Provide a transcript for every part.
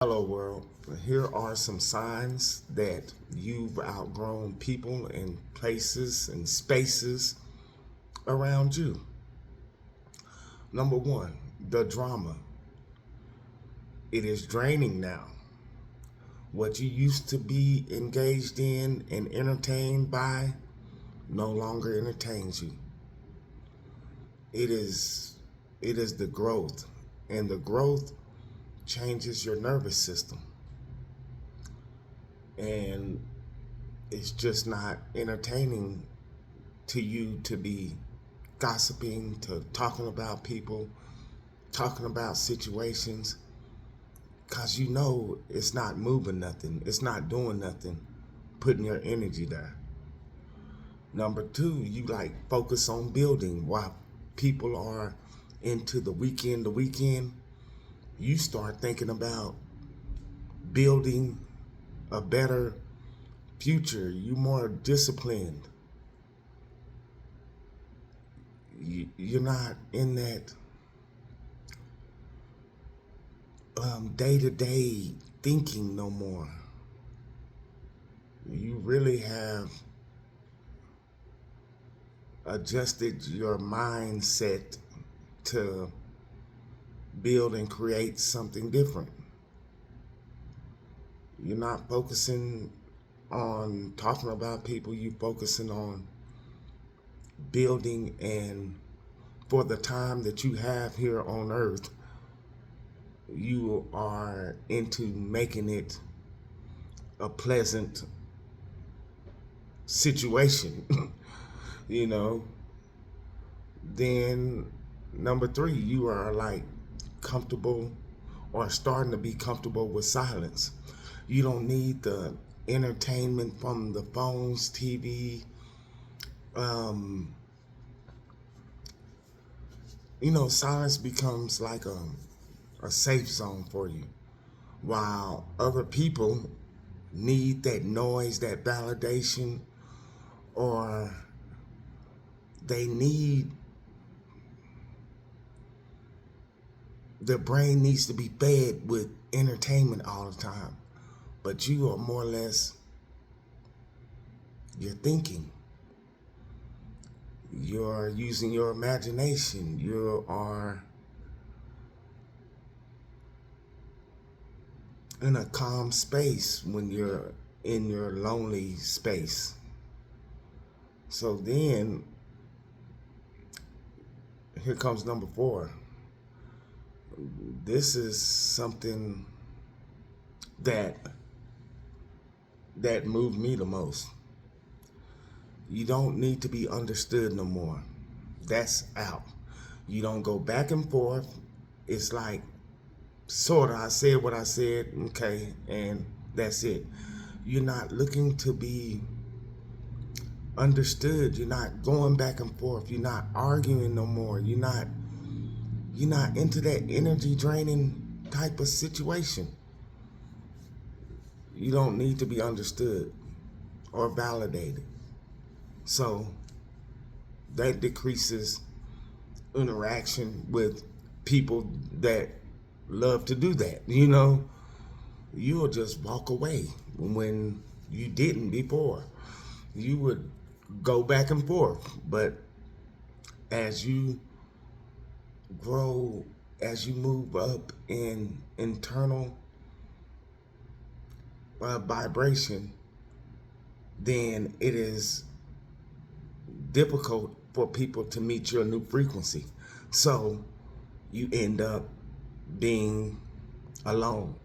Hello, world. Here are some signs that you've outgrown people and places and spaces around you. Number one, the drama. It is draining now. What you used to be engaged in and entertained by no longer entertains you. It is it is the growth, and the growth changes your nervous system. And it's just not entertaining to you to be gossiping, to talking about people, talking about situations, because you know it's not moving nothing, it's not doing nothing, putting your energy there. Number two, you like focus on building while people are into the weekend, you start thinking about building a better future. You more disciplined. You're not in that day-to-day thinking no more. You really have adjusted your mindset to build and create something different. You're not focusing on talking about people, you're focusing on building, and for the time that you have here on earth, you are into making it a pleasant situation. you know then number three, you are like comfortable or starting to be comfortable with silence. You don't need the entertainment from the phones, TV. Silence becomes like a safe zone for you, while other people need that noise, that validation, or they need, their brain needs to be fed with entertainment all the time. But you are more or less, you're thinking, you're using your imagination, you are in a calm space when you're in your lonely space. So then here comes number four. This is something that moved me the most. You don't need to be understood no more. That's out. You don't go back and forth. It's like, sort of, I said what I said, okay, and that's it. You're not looking to be understood. You're not going back and forth. You're not arguing no more. You're not into that energy draining type of situation. You don't need to be understood or validated. So that decreases interaction with people that love to do that. You'll just walk away when you didn't before. You would go back and forth. But as you grow, as you move up in internal vibration, then it is difficult for people to meet your new frequency. So you end up being alone.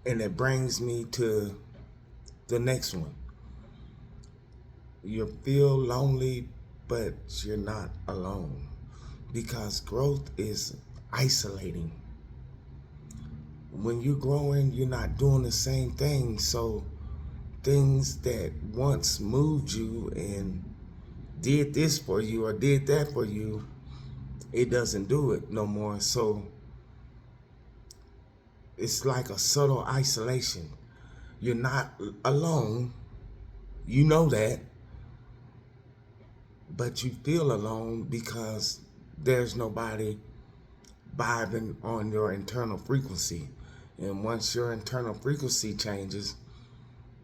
And it brings me to the next one. You feel lonely, but you're not alone, because growth is isolating. When you're growing, you're not doing the same thing. So things that once moved you and did this for you or did that for you, it doesn't do it no more. So it's like a subtle isolation. You're not alone, you know that, but you feel alone because there's nobody vibing on your internal frequency. And once your internal frequency changes,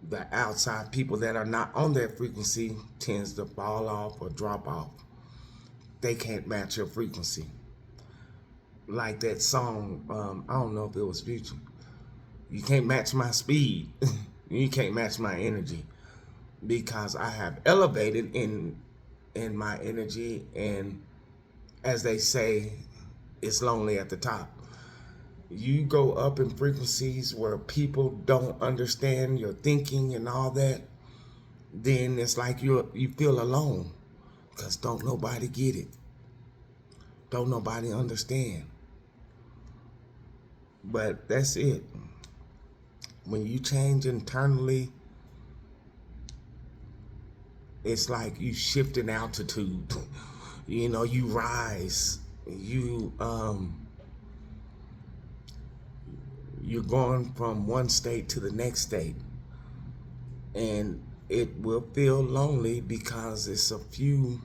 the outside people that are not on that frequency tends to fall off or drop off. They can't match your frequency. Like that song, I don't know if it was Future. You can't match my speed. You can't match my energy because I have elevated in my energy, and as they say, it's lonely at the top. You go up in frequencies where people don't understand your thinking and all that, then it's like you feel alone because don't nobody get it. Don't nobody understand. But that's it. When you change internally, it's like you shift in altitude. You rise. You're going from one state to the next state. And it will feel lonely because it's a few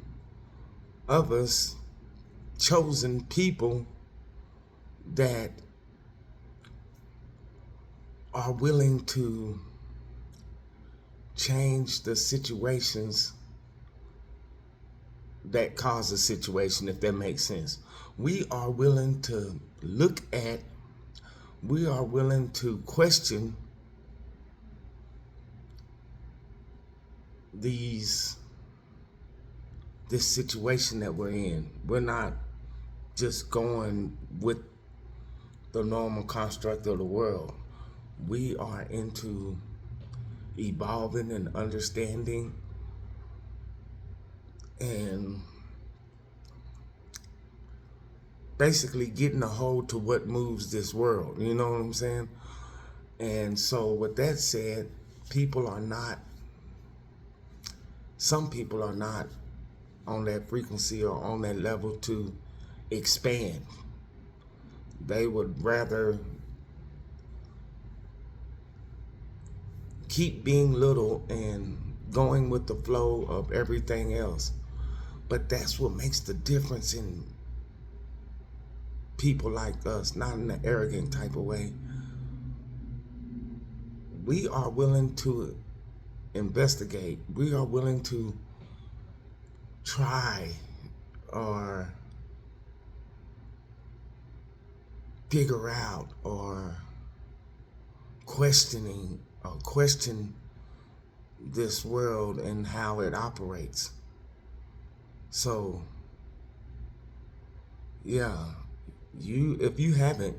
of us chosen people that are willing to change the situations that cause a situation, if that makes sense. We are willing to we are willing to question this situation that we're in. We're not just going with the normal construct of the world. We are into evolving and understanding and basically getting a hold to what moves this world. You know what I'm saying? And so with that said, some people are not on that frequency or on that level to expand. They would rather keep being little and going with the flow of everything else. But that's what makes the difference in people like us, not in an arrogant type of way. We are willing to investigate. We are willing to try or figure out or question this world and how it operates. So yeah, if you haven't,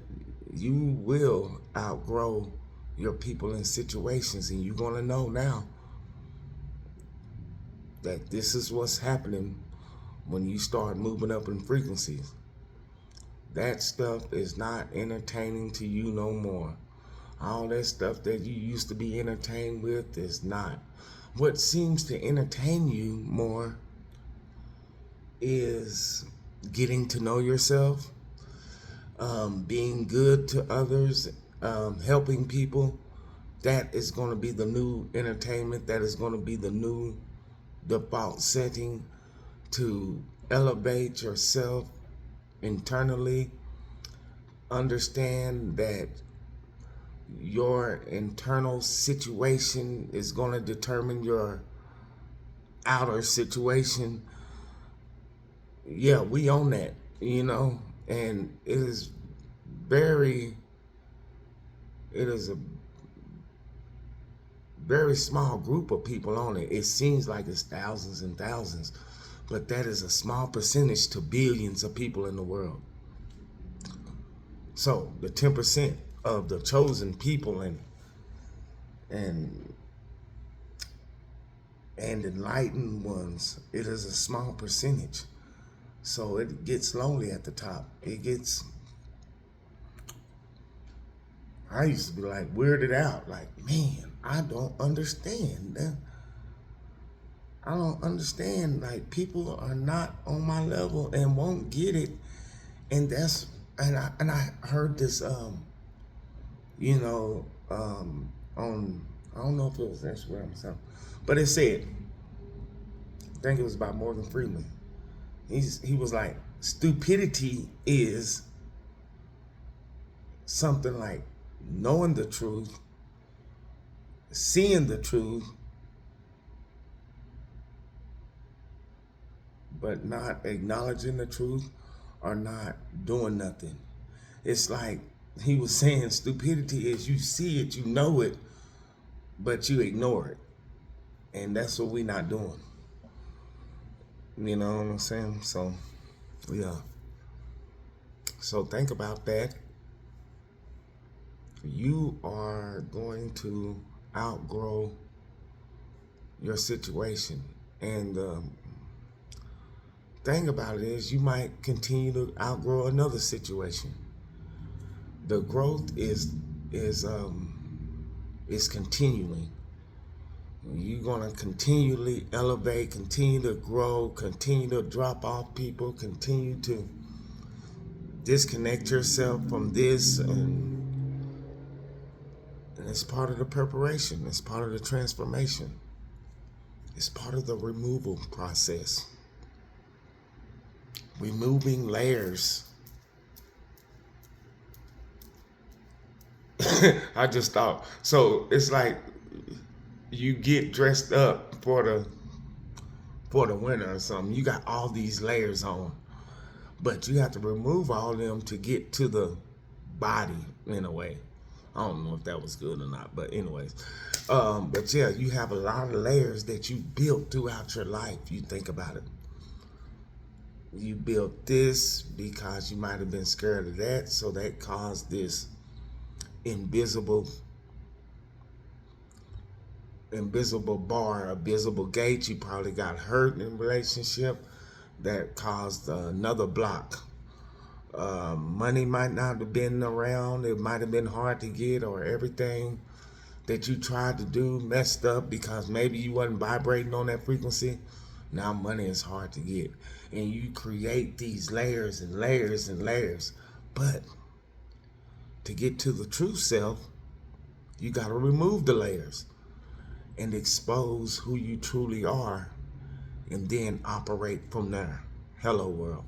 you will outgrow your people and situations, and you're gonna know now that this is what's happening when you start moving up in frequencies. That stuff is not entertaining to you no more. All that stuff that you used to be entertained with is not. What seems to entertain you more is getting to know yourself, being good to others, helping people. That is going to be the new entertainment. That is going to be the new default setting to elevate yourself internally. Understand that your internal situation is going to determine your outer situation. Yeah, we own that, and very, it is a very small group of people on it. It seems like it's thousands and thousands, but that is a small percentage to billions of people in the world. So the 10% of the chosen people and enlightened ones, it is a small percentage. So it gets lonely at the top. I used to be like weirded out, like, man, I don't understand. I don't understand. Like, people are not on my level and won't get it. And I heard this on, I don't know if it was Instagram or something, but it said, I think it was about Morgan Freeman. He was like, stupidity is something like knowing the truth, seeing the truth, but not acknowledging the truth or not doing nothing. It's like he was saying stupidity is you see it, you know it, but you ignore it. And that's what we're not doing. You know what I'm saying? So, yeah. So think about that. You are going to outgrow your situation. And the thing about it is, you might continue to outgrow another situation. The growth is continuing. You're gonna continually elevate, continue to grow, continue to drop off people, continue to disconnect yourself from this, and it's part of the preparation. It's part of the transformation. It's part of the removal process. Removing layers. I just thought. So it's like you get dressed up for the winter or something. You got all these layers on, but you have to remove all of them to get to the body in a way. I don't know if that was good or not, but anyways, but yeah, you have a lot of layers that you built throughout your life. You think about it. You built this because you might have been scared of that, so that caused this invisible invisible bar, a visible gate. You probably got hurt in a relationship that caused another block. Money might not have been around. It might have been hard to get, or everything that you tried to do messed up because maybe you wasn't vibrating on that frequency. Now money is hard to get. And you create these layers and layers and layers. But to get to the true self, you got to remove the layers and expose who you truly are and then operate from there. Hello, world.